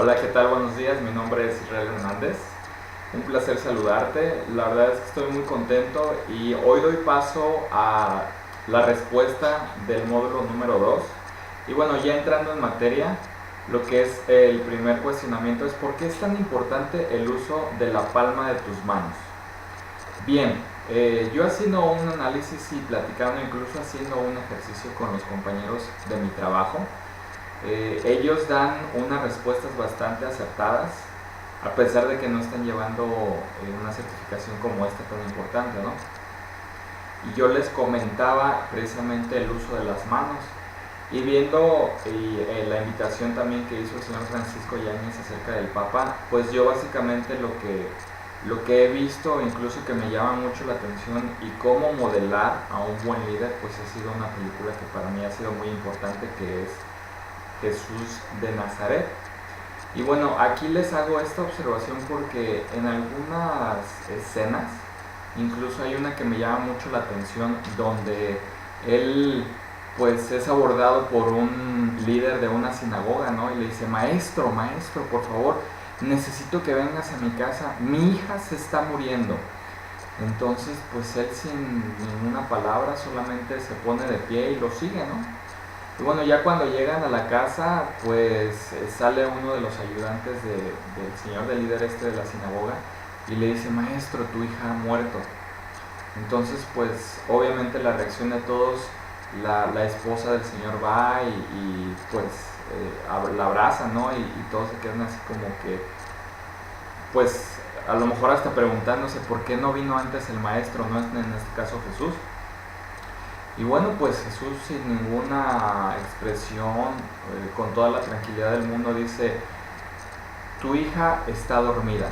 Hola, ¿qué tal? Buenos días, mi nombre es Israel Hernández. Un placer saludarte. La verdad es que estoy muy contento y hoy doy paso a la respuesta del módulo número 2. Y bueno, ya entrando en materia, lo que es el primer cuestionamiento es ¿por qué es tan importante el uso de la palma de tus manos? Bien, yo haciendo un análisis y platicando, incluso haciendo un ejercicio con los compañeros de mi trabajo, ellos dan unas respuestas bastante acertadas, a pesar de que no están llevando una certificación como esta tan importante, ¿no? Y yo les comentaba precisamente el uso de las manos. Y viendo la invitación también que hizo el señor Francisco Yáñez acerca del Papa, pues yo básicamente lo que he visto, incluso que me llama mucho la atención y cómo modelar a un buen líder, pues ha sido una película que para mí ha sido muy importante, que es Jesús de Nazaret. Y bueno, aquí les hago esta observación porque en algunas escenas, incluso hay una que me llama mucho la atención, donde él pues es abordado por un líder de una sinagoga, ¿no? Y le dice, maestro, maestro, por favor, necesito que vengas a mi casa, mi hija se está muriendo. Entonces, pues él sin ninguna palabra solamente se pone de pie y lo sigue, ¿no? Y bueno, ya cuando llegan a la casa, pues sale uno de los ayudantes del señor, del líder este de la sinagoga, y le dice, maestro, tu hija ha muerto. Entonces, pues obviamente la reacción de todos, la esposa del señor va y pues la abraza, ¿no? Y todos se quedan así como que, pues a lo mejor hasta preguntándose por qué no vino antes el maestro, ¿no? En este caso Jesús. Y bueno, pues Jesús sin ninguna expresión, con toda la tranquilidad del mundo, dice, tu hija está dormida.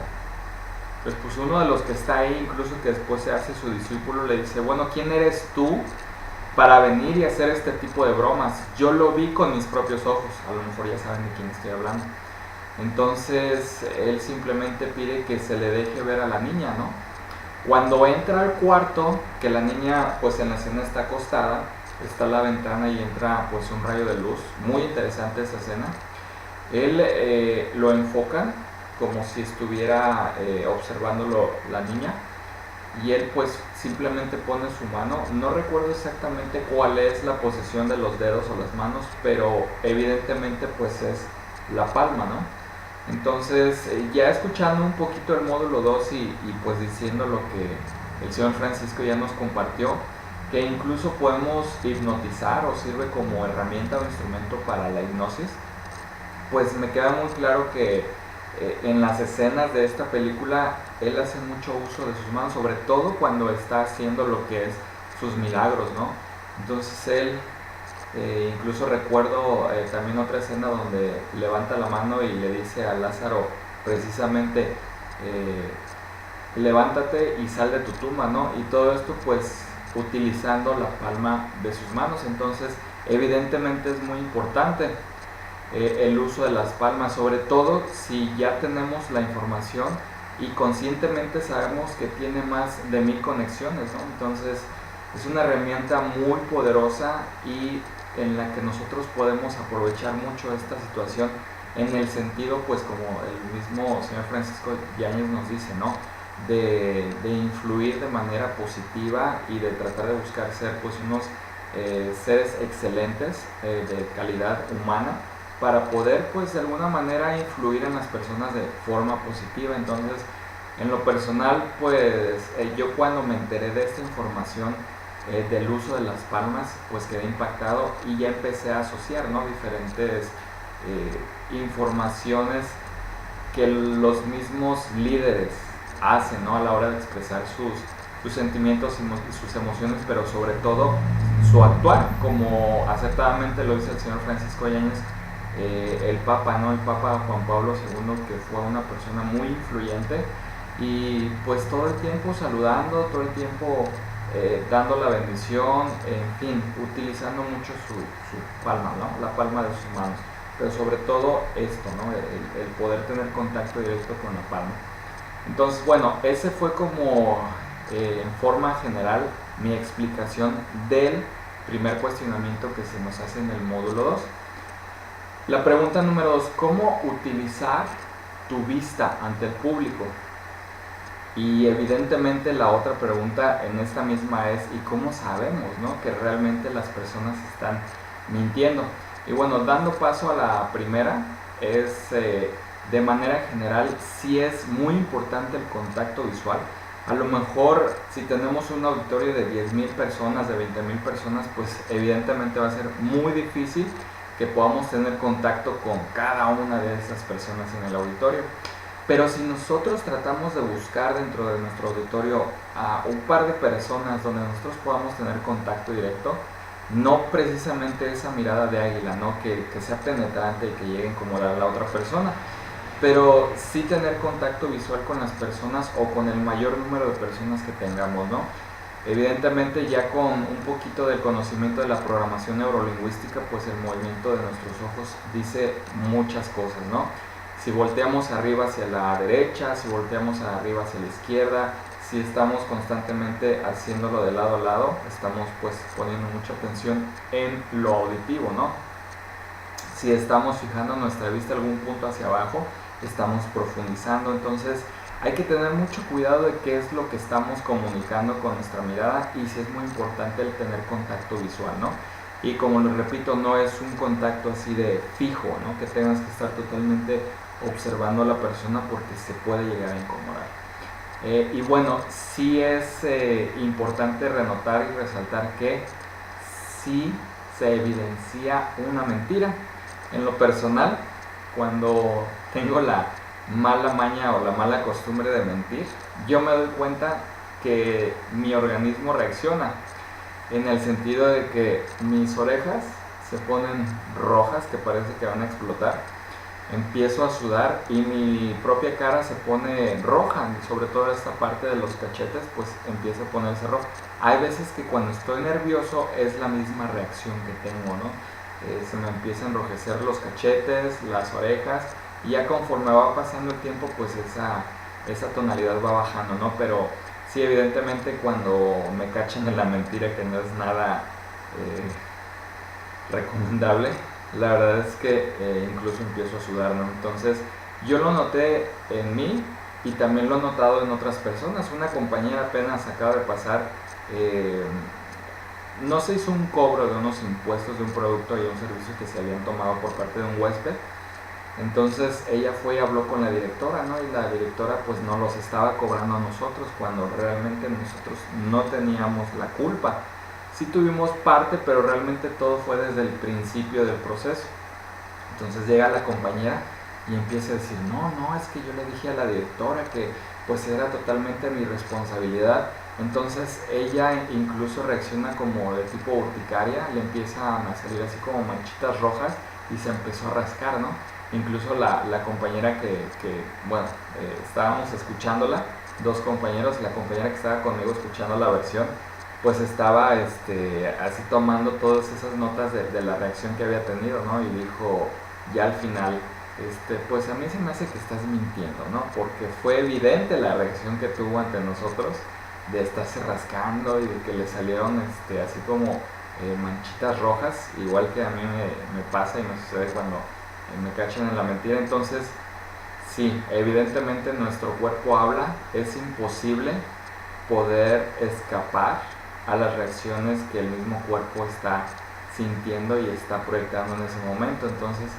Pues uno de los que está ahí, incluso que después se hace su discípulo, le dice, bueno, ¿quién eres tú para venir y hacer este tipo de bromas? Yo lo vi con mis propios ojos, a lo mejor ya saben de quién estoy hablando. Entonces él simplemente pide que se le deje ver a la niña, ¿no? Cuando entra al cuarto, que la niña pues en la escena está acostada, está la ventana y entra pues un rayo de luz, muy interesante esa escena, él lo enfoca como si estuviera observándolo la niña, y él pues simplemente pone su mano, no recuerdo exactamente cuál es la posición de los dedos o las manos, pero evidentemente pues es la palma, ¿no? Entonces, ya escuchando un poquito el módulo 2 y pues diciendo lo que el señor Francisco ya nos compartió, que incluso podemos hipnotizar o sirve como herramienta o instrumento para la hipnosis, pues me queda muy claro que en las escenas de esta película él hace mucho uso de sus manos, sobre todo cuando está haciendo lo que es sus milagros, ¿no? Entonces él incluso recuerdo también otra escena donde levanta la mano y le dice a Lázaro precisamente, levántate y sal de tu tumba, ¿no? Y todo esto pues utilizando la palma de sus manos. Entonces evidentemente es muy importante el uso de las palmas, sobre todo si ya tenemos la información y conscientemente sabemos que tiene más de 1000 conexiones, ¿no? Entonces es una herramienta muy poderosa y en la que nosotros podemos aprovechar mucho esta situación en el sentido, pues como el mismo señor Francisco Yáñez nos dice, ¿no? De influir de manera positiva y de tratar de buscar ser pues unos seres excelentes de calidad humana para poder pues de alguna manera influir en las personas de forma positiva. Entonces, en lo personal, pues yo cuando me enteré de esta información del uso de las palmas, pues quedé impactado y ya empecé a asociar, ¿no? Diferentes informaciones que los mismos líderes hacen, ¿no? A la hora de expresar sus sentimientos y sus emociones, pero sobre todo su actuar, como acertadamente lo dice el señor Francisco Yáñez, el Papa, ¿no? El Papa Juan Pablo II, que fue una persona muy influyente y pues todo el tiempo saludando, todo el tiempo dando la bendición, en fin, utilizando mucho su palma, ¿no? La palma de sus manos, pero sobre todo esto, ¿no? El poder tener contacto directo con la palma. Entonces, bueno, ese fue como en forma general mi explicación del primer cuestionamiento que se nos hace en el módulo 2. La pregunta número 2, ¿cómo utilizar tu vista ante el público? Y evidentemente la otra pregunta en esta misma es, ¿y cómo sabemos, no, que realmente las personas están mintiendo? Y bueno, dando paso a la primera, es de manera general, sí es muy importante el contacto visual. A lo mejor si tenemos un auditorio de 10,000 personas, de 20,000 personas, pues evidentemente va a ser muy difícil que podamos tener contacto con cada una de esas personas en el auditorio. Pero si nosotros tratamos de buscar dentro de nuestro auditorio a un par de personas donde nosotros podamos tener contacto directo, no precisamente esa mirada de águila, ¿no? que sea penetrante y que llegue a incomodar a la otra persona, pero sí tener contacto visual con las personas o con el mayor número de personas que tengamos, ¿no? Evidentemente ya con un poquito del conocimiento de la programación neurolingüística, pues el movimiento de nuestros ojos dice muchas cosas, ¿no? Si volteamos arriba hacia la derecha, si volteamos arriba hacia la izquierda, si estamos constantemente haciéndolo de lado a lado, estamos pues poniendo mucha atención en lo auditivo, ¿no? Si estamos fijando nuestra vista a algún punto hacia abajo, estamos profundizando. Entonces hay que tener mucho cuidado de qué es lo que estamos comunicando con nuestra mirada, y sí es muy importante el tener contacto visual, ¿no? Y como les repito, no es un contacto así de fijo, ¿no? Que tengas que estar totalmente observando a la persona, porque se puede llegar a incomodar. Y bueno, sí es importante renotar y resaltar que sí se evidencia una mentira. En lo personal, cuando tengo la mala maña o la mala costumbre de mentir, yo me doy cuenta que mi organismo reacciona, en el sentido de que mis orejas se ponen rojas, que parece que van a explotar, empiezo a sudar y mi propia cara se pone roja, sobre todo esta parte de los cachetes pues empieza a ponerse roja. Hay veces que cuando estoy nervioso es la misma reacción que tengo, ¿no? Se me empiezan a enrojecer los cachetes, las orejas, y ya conforme va pasando el tiempo pues esa tonalidad va bajando, ¿no? Pero sí, evidentemente cuando me cachan en la mentira, que no es nada recomendable, la verdad es que incluso empiezo a sudar, ¿no? Entonces yo lo noté en mí y también lo he notado en otras personas. Una compañera apenas acaba de pasar, no se hizo un cobro de unos impuestos de un producto y un servicio que se habían tomado por parte de un huésped. Entonces ella fue y habló con la directora, ¿no? Y la directora pues no los estaba cobrando a nosotros, cuando realmente nosotros no teníamos la culpa. Sí tuvimos parte, pero realmente todo fue desde el principio del proceso. Entonces llega la compañera y empieza a decir, no, es que yo le dije a la directora que pues era totalmente mi responsabilidad. Entonces ella incluso reacciona como de tipo urticaria, le empiezan a salir así como manchitas rojas y se empezó a rascar, ¿no? Incluso la compañera bueno, estábamos escuchándola, dos compañeros, la compañera que estaba conmigo escuchando la versión, pues estaba así tomando todas esas notas de la reacción que había tenido, ¿no? Y dijo ya al final, pues a mí se me hace que estás mintiendo, ¿no? Porque fue evidente la reacción que tuvo ante nosotros, de estarse rascando y de que le salieron así como manchitas rojas, igual que a mí me pasa y me sucede cuando me cachan en la mentira. Entonces sí, evidentemente nuestro cuerpo habla, es imposible poder escapar a las reacciones que el mismo cuerpo está sintiendo y está proyectando en ese momento. Entonces,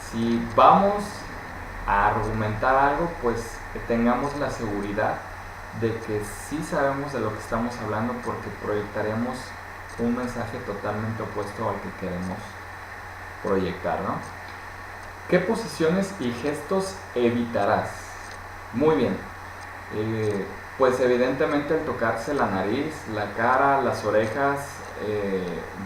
si vamos a argumentar algo, pues tengamos la seguridad de que sí sabemos de lo que estamos hablando, porque proyectaremos un mensaje totalmente opuesto al que queremos proyectar, ¿no? ¿Qué posiciones y gestos evitarás? Muy bien. Pues evidentemente el tocarse la nariz, la cara, las orejas.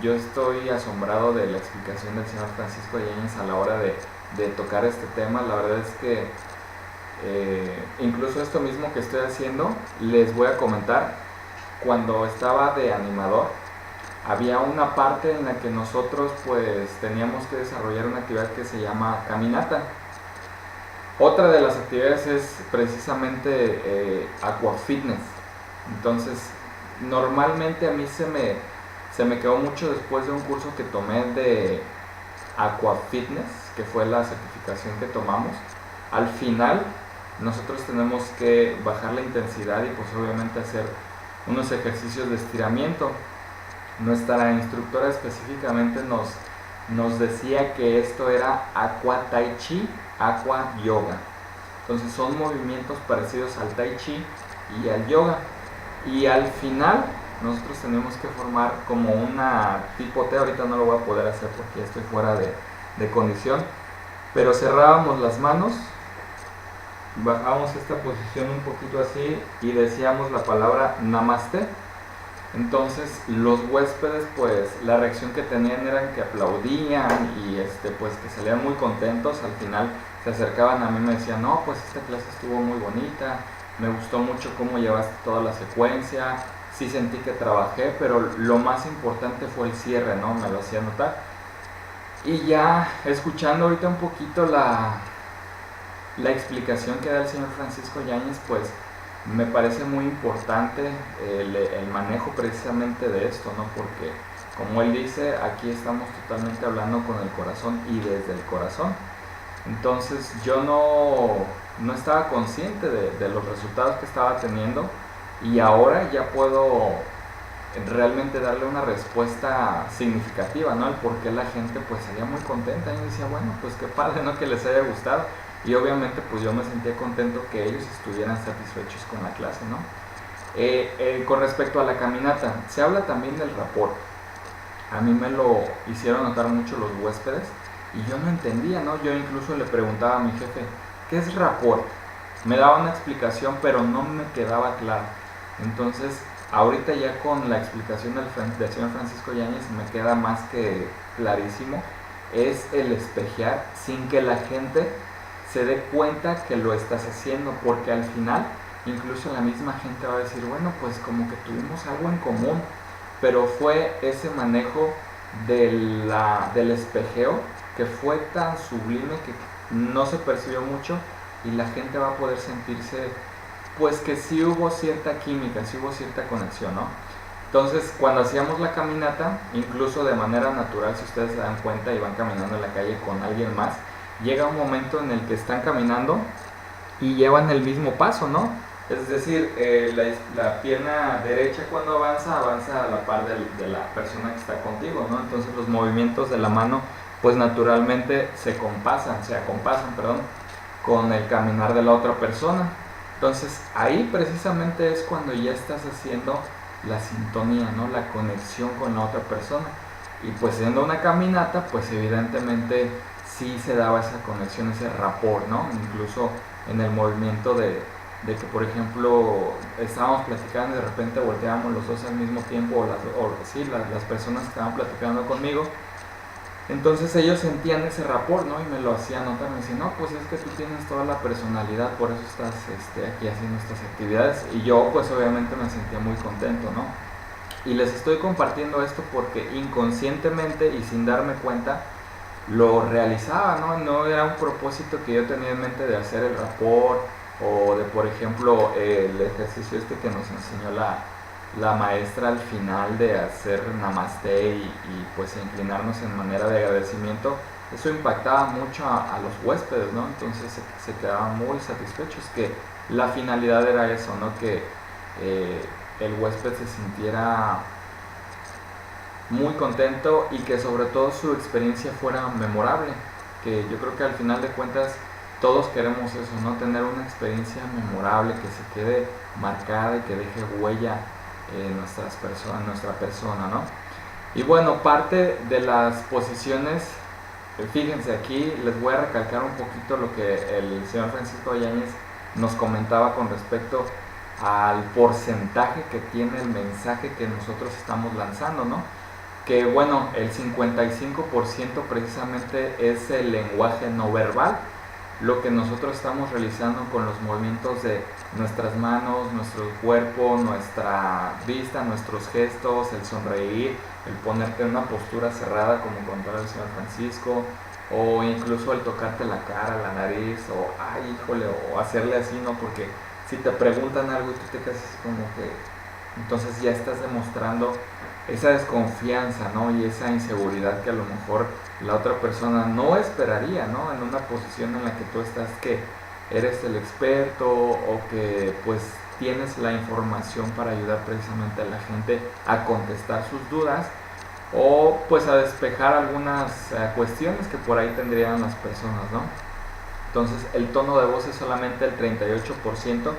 Yo estoy asombrado de la explicación del señor Francisco Yáñez a la hora de tocar este tema. La verdad es que incluso esto mismo que estoy haciendo, les voy a comentar. Cuando estaba de animador, había una parte en la que nosotros pues teníamos que desarrollar una actividad que se llama caminata. Otra de las actividades es precisamente aquafitness. Entonces, normalmente a mí se me quedó mucho después de un curso que tomé de aquafitness, que fue la certificación que tomamos, al final nosotros tenemos que bajar la intensidad y pues obviamente hacer unos ejercicios de estiramiento. Nuestra instructora específicamente nos decía que esto era Aqua Tai Chi, Aqua Yoga. Entonces son movimientos parecidos al Tai Chi y al Yoga. Y al final nosotros tenemos que formar como una tipo T. Ahorita no lo voy a poder hacer porque estoy fuera de condición. Pero cerrábamos las manos, bajábamos esta posición un poquito así y decíamos la palabra Namaste. Entonces los huéspedes, pues la reacción que tenían era que aplaudían y pues que salían muy contentos. Al final se acercaban a mí y me decían, no, pues esta clase estuvo muy bonita, me gustó mucho cómo llevaste toda la secuencia, sí sentí que trabajé, pero lo más importante fue el cierre, ¿no? Me lo hacía notar. Y ya escuchando ahorita un poquito la explicación que da el señor Francisco Yáñez, pues me parece muy importante el manejo precisamente de esto, ¿no? Porque como él dice, aquí estamos totalmente hablando con el corazón y desde el corazón. Entonces yo no estaba consciente de los resultados que estaba teniendo y ahora ya puedo realmente darle una respuesta significativa, ¿no? El por qué la gente pues salía muy contenta y decía, bueno, pues qué padre, ¿no? Que les haya gustado. Y obviamente pues yo me sentía contento que ellos estuvieran satisfechos con la clase, ¿no? Con respecto a la caminata, se habla también del rapport. A mí me lo hicieron notar mucho los huéspedes y yo no entendía, ¿no? Yo incluso le preguntaba a mi jefe, ¿qué es rapport? Me daba una explicación, pero no me quedaba claro. Entonces, ahorita ya con la explicación del señor Francisco Yáñez me queda más que clarísimo. Es el espejear sin que la gente se dé cuenta que lo estás haciendo, porque al final incluso la misma gente va a decir, bueno, pues como que tuvimos algo en común, pero fue ese manejo del espejeo que fue tan sublime que no se percibió mucho y la gente va a poder sentirse pues que sí hubo cierta química, sí hubo cierta conexión, ¿no? Entonces cuando hacíamos la caminata, incluso de manera natural, si ustedes se dan cuenta y van caminando en la calle con alguien más, llega un momento en el que están caminando y llevan el mismo paso, ¿no? Es decir, la pierna derecha cuando avanza a la par de la persona que está contigo, ¿no? Entonces los movimientos de la mano pues naturalmente se acompasan, perdón, con el caminar de la otra persona. Entonces ahí precisamente es cuando ya estás haciendo la sintonía, ¿no? La conexión con la otra persona. Y pues siendo una caminata, pues evidentemente sí se daba esa conexión, ese rapport, ¿no? Incluso en el movimiento de que, por ejemplo, estábamos platicando y de repente volteábamos los dos al mismo tiempo, las personas que estaban platicando conmigo. Entonces ellos sentían ese rapport, ¿no? Y me lo hacían notar, me decían, no, pues es que tú tienes toda la personalidad, por eso estás aquí haciendo estas actividades. Y yo pues obviamente me sentía muy contento, ¿no? Y les estoy compartiendo esto porque inconscientemente y sin darme cuenta lo realizaba, ¿no? No era un propósito que yo tenía en mente de hacer el rapport o de, por ejemplo, el ejercicio que nos enseñó la maestra al final de hacer namaste y pues inclinarnos en manera de agradecimiento. Eso impactaba mucho a los huéspedes, ¿no? Entonces se quedaban muy satisfechos, que la finalidad era eso, ¿no? Que el huésped se sintiera muy contento y que sobre todo su experiencia fuera memorable, que yo creo que al final de cuentas todos queremos eso, ¿no? Tener una experiencia memorable que se quede marcada y que deje huella en nuestra persona, ¿no? Y bueno, parte de las posiciones, fíjense aquí, les voy a recalcar un poquito lo que el señor Francisco Yáñez nos comentaba con respecto al porcentaje que tiene el mensaje que nosotros estamos lanzando, ¿no? Que bueno, el 55% precisamente es el lenguaje no verbal, lo que nosotros estamos realizando con los movimientos de nuestras manos, nuestro cuerpo, nuestra vista, nuestros gestos, el sonreír, el ponerte en una postura cerrada como contaba el señor Francisco, o incluso el tocarte la cara, la nariz, o ay, híjole, o hacerle así, ¿no? Porque si te preguntan algo y tú te quedas así como que Entonces ya estás demostrando esa desconfianza, ¿no? Y esa inseguridad que a lo mejor la otra persona no esperaría, ¿no? En una posición en la que tú estás, que eres el experto o que pues tienes la información para ayudar precisamente a la gente a contestar sus dudas o pues a despejar algunas cuestiones que por ahí tendrían las personas, ¿no? Entonces el tono de voz es solamente el 38%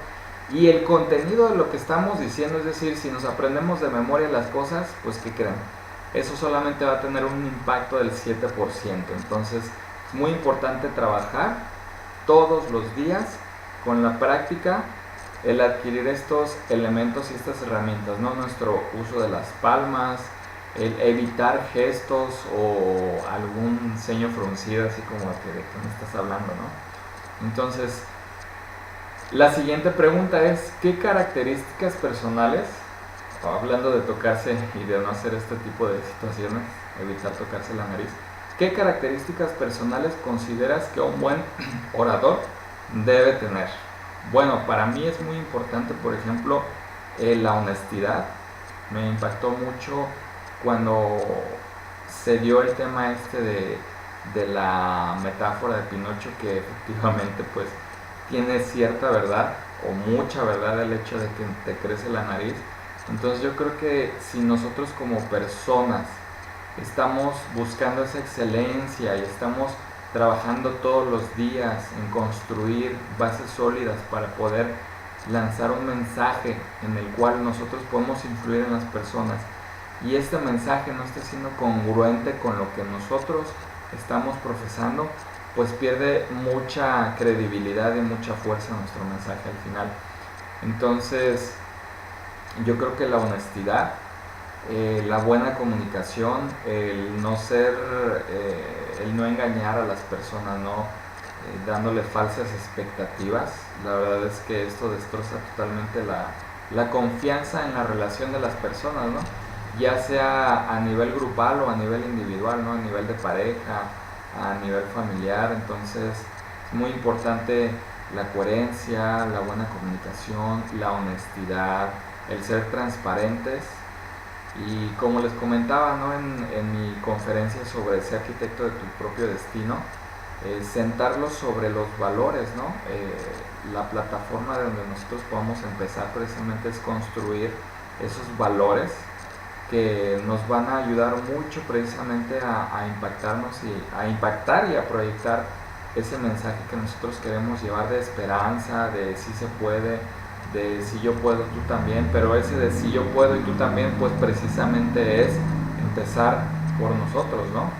y el contenido de lo que estamos diciendo, es decir, si nos aprendemos de memoria las cosas, pues ¿qué creen? Eso solamente va a tener un impacto del 7%. Entonces es muy importante trabajar todos los días con la práctica, el adquirir estos elementos y estas herramientas, ¿no? Nuestro uso de las palmas, el evitar gestos o algún ceño fruncido, así como de que me estás hablando, ¿no? Entonces, la siguiente pregunta es, ¿qué características personales, hablando de tocarse y de no hacer este tipo de situaciones, evitar tocarse la nariz, qué características personales consideras que un buen orador debe tener? Bueno, para mí es muy importante, por ejemplo, la honestidad. Me impactó mucho cuando se dio el tema este de la metáfora de Pinocho, que efectivamente pues tiene cierta verdad o mucha verdad el hecho de que te crece la nariz. Entonces yo creo que si nosotros como personas estamos buscando esa excelencia y estamos trabajando todos los días en construir bases sólidas para poder lanzar un mensaje en el cual nosotros podemos influir en las personas y este mensaje no está siendo congruente con lo que nosotros estamos profesando, pues pierde mucha credibilidad y mucha fuerza nuestro mensaje al final. Entonces yo creo que la honestidad, la buena comunicación, el no ser, el no engañar a las personas, no dándole falsas expectativas, la verdad es que esto destroza totalmente la confianza en la relación de las personas, ¿no? Ya sea a nivel grupal o a nivel individual, ¿no? A nivel de pareja, a nivel familiar. Entonces es muy importante la coherencia, la buena comunicación, la honestidad, el ser transparentes. Y como les comentaba, ¿no? en mi conferencia sobre ser arquitecto de tu propio destino, sentarlos sobre los valores, ¿no? La plataforma de donde nosotros podamos empezar precisamente es construir esos valores que nos van a ayudar mucho precisamente a impactarnos y a impactar y a proyectar ese mensaje que nosotros queremos llevar de esperanza, de si se puede, de si yo puedo, tú también, pero ese de si yo puedo y tú también, pues precisamente es empezar por nosotros, ¿no?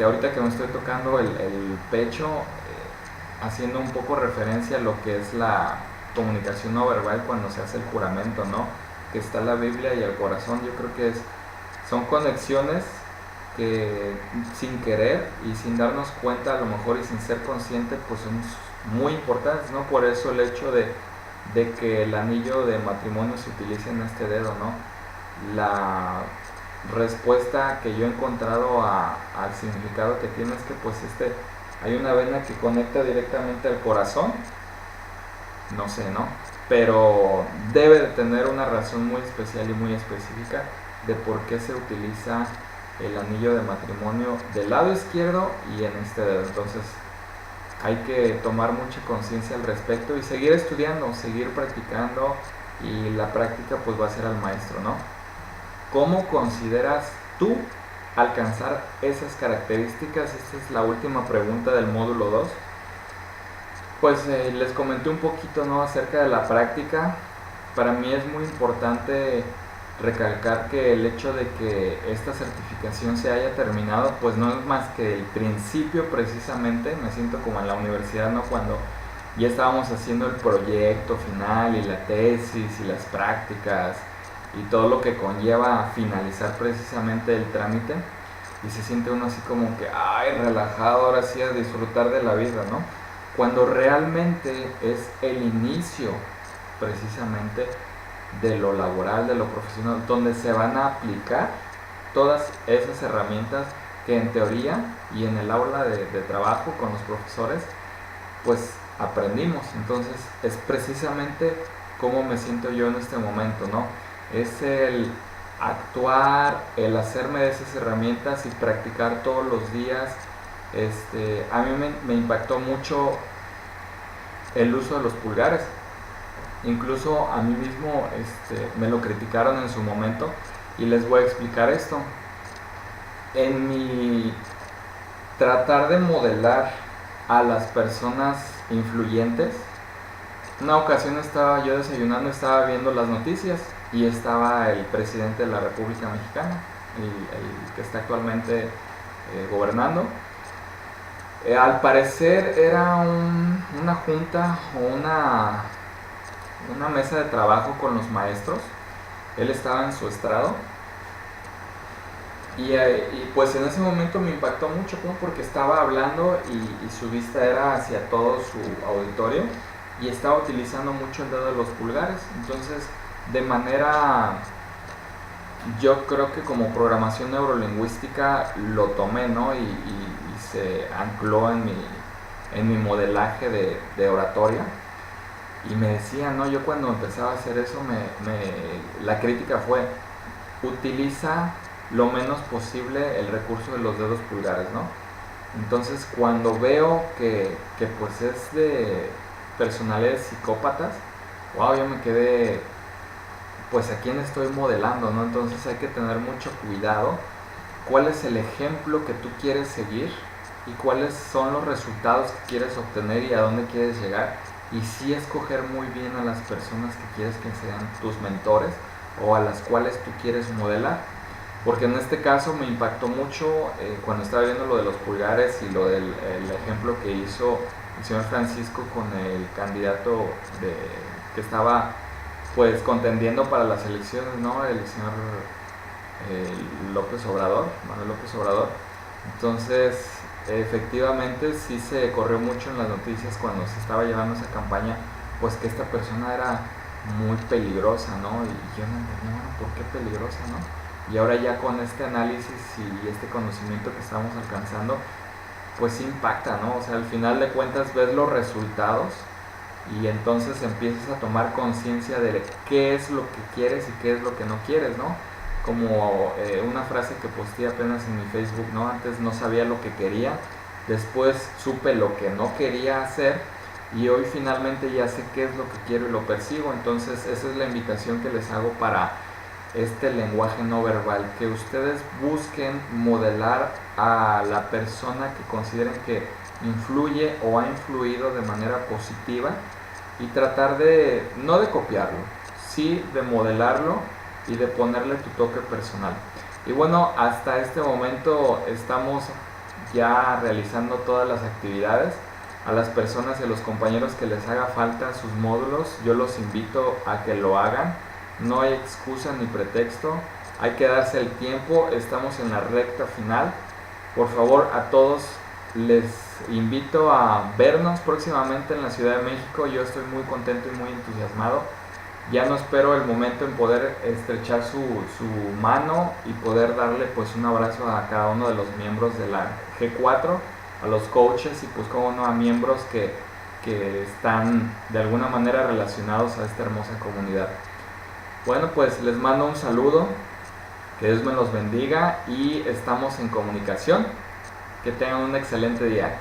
Ahorita que me estoy tocando el pecho, haciendo un poco referencia a lo que es la comunicación no verbal cuando se hace el juramento, ¿no? Que está la Biblia y el corazón, yo creo que son conexiones que sin querer y sin darnos cuenta a lo mejor y sin ser consciente, pues son muy importantes, ¿no? Por eso el hecho de que el anillo de matrimonio se utilice en este dedo, ¿no? La respuesta que yo he encontrado al significado que tiene es que pues hay una vena que conecta directamente al corazón, no sé, ¿no? Pero debe de tener una razón muy especial y muy específica de por qué se utiliza el anillo de matrimonio del lado izquierdo y en este dedo. Entonces hay que tomar mucha conciencia al respecto y seguir estudiando, seguir practicando, y la práctica pues va a ser al maestro, ¿no? ¿Cómo consideras tú alcanzar esas características? Esta es la última pregunta del módulo 2. Pues les comenté un poquito, ¿no?, acerca de la práctica. Para mí es muy importante recalcar que el hecho de que esta certificación se haya terminado, pues no es más que el principio precisamente. Me siento como en la universidad, ¿no?, cuando ya estábamos haciendo el proyecto final y la tesis y las prácticas y todo lo que conlleva finalizar precisamente el trámite, y se siente uno así como que, ay, relajado, ahora sí a disfrutar de la vida, ¿no? Cuando realmente es el inicio precisamente de lo laboral, de lo profesional, donde se van a aplicar todas esas herramientas que en teoría y en el aula de trabajo con los profesores pues aprendimos. Entonces es precisamente cómo me siento yo en este momento, ¿no? es el actuar, el hacerme de esas herramientas y practicar todos los días. A mí me impactó mucho el uso de los pulgares. Incluso a mí mismo me lo criticaron en su momento y les voy a explicar esto. En mi tratar de modelar a las personas influyentes, una ocasión estaba yo desayunando, estaba viendo las noticias y estaba el presidente de la República Mexicana, el que está actualmente gobernando. Al parecer era una junta o una mesa de trabajo con los maestros. Él estaba en su estrado y pues en ese momento me impactó mucho, ¿no? Porque estaba hablando y su vista era hacia todo su auditorio y estaba utilizando mucho el dedo de los pulgares. Entonces, de manera, yo creo que como programación neurolingüística lo tomé, ¿no? Y se ancló en mi modelaje de oratoria. Y me decían, ¿no? Yo cuando empezaba a hacer eso, la crítica fue, utiliza lo menos posible el recurso de los dedos pulgares, ¿no? Entonces, cuando veo que pues es de personalidades psicópatas, wow, yo me quedé, pues a quién estoy modelando, ¿no? Entonces hay que tener mucho cuidado. ¿Cuál es el ejemplo que tú quieres seguir? ¿Y cuáles son los resultados que quieres obtener y a dónde quieres llegar? Y sí escoger muy bien a las personas que quieres que sean tus mentores o a las cuales tú quieres modelar. Porque en este caso me impactó mucho cuando estaba viendo lo de los pulgares y lo del el ejemplo que hizo el señor Francisco con el candidato que estaba pues contendiendo para las elecciones, ¿no? El señor López Obrador, Manuel López Obrador. Entonces, efectivamente sí se corrió mucho en las noticias cuando se estaba llevando esa campaña, pues que esta persona era muy peligrosa, ¿no? Y yo no entendía, bueno, ¿por qué peligrosa, no? Y ahora ya con este análisis y este conocimiento que estamos alcanzando, pues impacta, ¿no? O sea, al final de cuentas ves los resultados y entonces empiezas a tomar conciencia de qué es lo que quieres y qué es lo que no quieres, ¿no? Como una frase que posteé apenas en mi Facebook, ¿no? Antes no sabía lo que quería, después supe lo que no quería hacer y hoy finalmente ya sé qué es lo que quiero y lo persigo. Entonces esa es la invitación que les hago para este lenguaje no verbal, que ustedes busquen modelar a la persona que consideren que influye o ha influido de manera positiva y tratar de, no de copiarlo, sí de modelarlo y de ponerle tu toque personal. Y bueno, hasta este momento estamos ya realizando todas las actividades. A las personas y a los compañeros que les haga falta sus módulos, yo los invito a que lo hagan. No hay excusa ni pretexto, hay que darse el tiempo, estamos en la recta final. Por favor, a todos les invito a vernos próximamente en la Ciudad de México. Yo estoy muy contento y muy entusiasmado. Ya no espero el momento en poder estrechar su mano y poder darle pues un abrazo a cada uno de los miembros de la G4, a los coaches y pues como no a miembros que están de alguna manera relacionados a esta hermosa comunidad. Bueno, pues les mando un saludo, que Dios me los bendiga y estamos en comunicación. Que tengan un excelente día.